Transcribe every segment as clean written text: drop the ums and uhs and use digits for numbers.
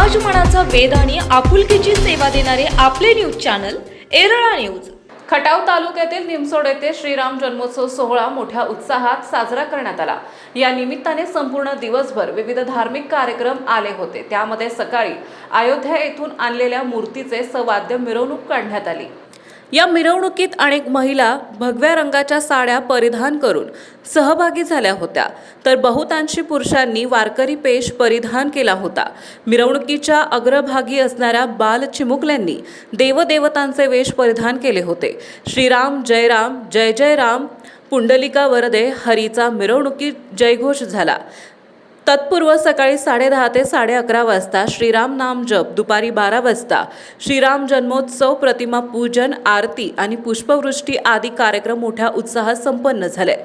समाजमनाचा वेध आणि आपुलकीची सेवा देणारे आपले news channel Erala news. Khatav तालुक्यातील निमसोड येथे श्रीराम जन्मोत्सव सोहळा मोठ्या उत्साहात साजरा करण्यात आला। या निमित्ताने संपूर्ण दिवसभर विविध धार्मिक कार्यक्रम आले होते। त्यामध्ये सकाळी अयोध्या येथून आणलेल्या मूर्तीचे सवाद्य मिरवणूक काढण्यात आली। या मिरवणुकीत अनेक महिला भगव्या रंगाच्या साड्या परिधान करून सहभागी झाल्या होत्या, तर बहुतांशी पुरुषांनी वारकरी पेश परिधान केला होता। मिरवणुकीच्या अग्रभागी असणाऱ्या बाल चिमुकल्यांनी देवदेवतांचे वेश परिधान केले होते। श्रीराम जय राम, जय जय राम, पुंडलिका वरदे हरीचा मिरवणुकीत जयघोष झाला। तत्पूर्व सकाळी 10:30 ते 11:30 वाजता श्रीराम नाम जप, दुपारी 12 वाजता श्रीराम जन्मोत्सव प्रतिमा पूजन, आरती आणि पुष्पवृष्टी आदी कार्यक्रम मोठ्या उत्साहात संपन्न झाले।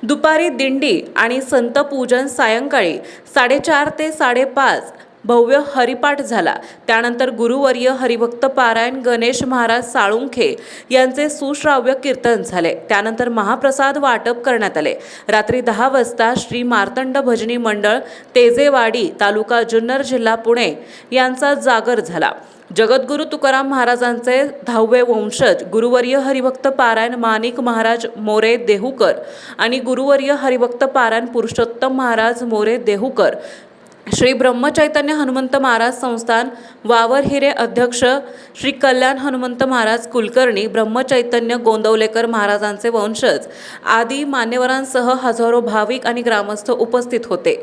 दुपारी दिंडी आणि संत पूजन, सायंकाळी 4:30 ते 5:30 भव्य हरिपाठ झाला। त्यानंतर गुरुवर्य हरिभक्त पारायण गणेश महाराज साळुंखे यांचे सुश्राव्य कीर्तन झाले। त्यानंतर महाप्रसाद वाटप करण्यात आले। रात्री 10 वाजता श्री मार्तंड भजनी मंडळ तेजेवाडी, तालुका जुन्नर, जिल्हा पुणे यांचा जागर झाला। जगद्गुरु तुकाराम महाराजांचे 10वे वंशज गुरुवर्य हरिभक्त पारायण माणिक महाराज मोरे देहूकर आणि गुरुवर्य हरिभक्त पारायण पुरुषोत्तम महाराज मोरे देहूकर, श्री ब्रह्मचैतन्य हनुमंत महाराज संस्थान वावरहिरे अध्यक्ष श्री कल्याण हनुमंत महाराज कुलकर्णी, ब्रह्मचैतन्य गोंदवलेकर महाराजांचे वंशज आदी मान्यवरांसह हजारो भाविक आणि ग्रामस्थ उपस्थित होते।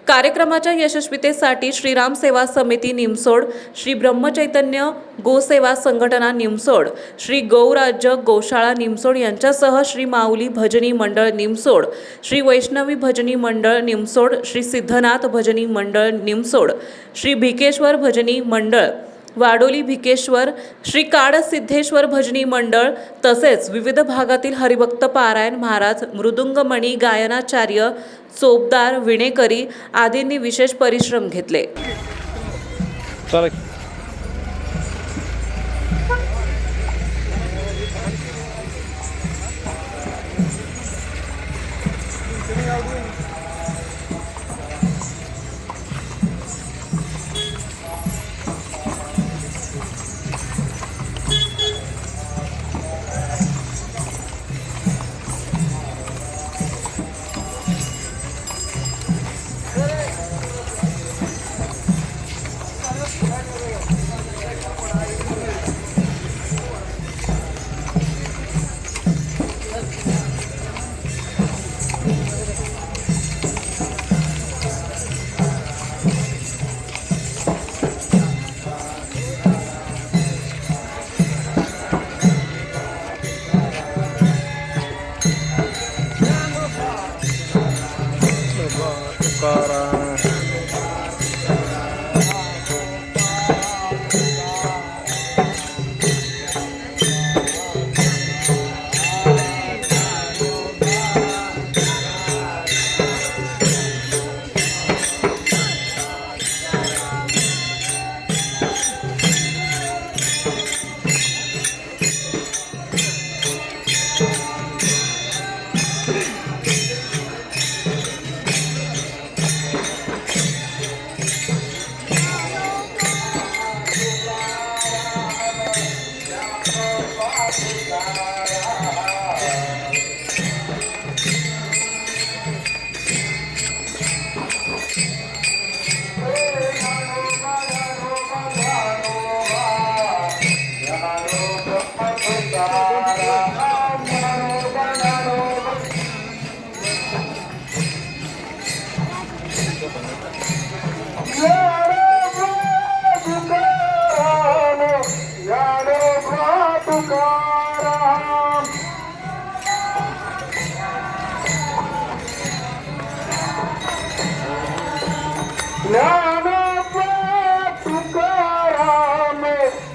कार्यक्रमाच्या यशस्वीतेसाठी श्रीराम सेवा समिती निमसोड, श्री ब्रह्मचैतन्य गोसेवा संघटना निमसोड, श्री गौराज्य गोशाळा निमसोड यांच्यासह श्री माऊली भजनी मंडळ निमसोड, श्री वैष्णवी भजनी मंडळ निमसोड, श्री सिद्धनाथ भजनी मंडळ निमसोड, श्री भिकेश्वर भजनी मंडळ वाडोली भिकेश्वर, श्री काडसिद्धेश्वर भजनी मंडळ तसेच विविध भागातील हरिभक्त पारायण महाराज, मृदुंगमणी गायनाचार्य, चोपदार, विणेकरी आदींनी विशेष परिश्रम घेतले।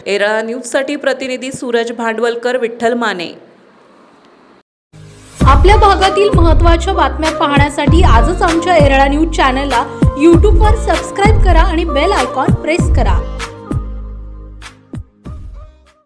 एरळा न्यूजसाठी प्रतिनिधी सूरज भांडवलकर, विठ्ठल माने। आपल्या भागातील महत्त्वाच्या बातम्या पाहण्यासाठी आजच आमच्या एरळा न्यूज चॅनलला YouTube वर सबस्क्राइब करा आणि बेल आयकॉन प्रेस करा।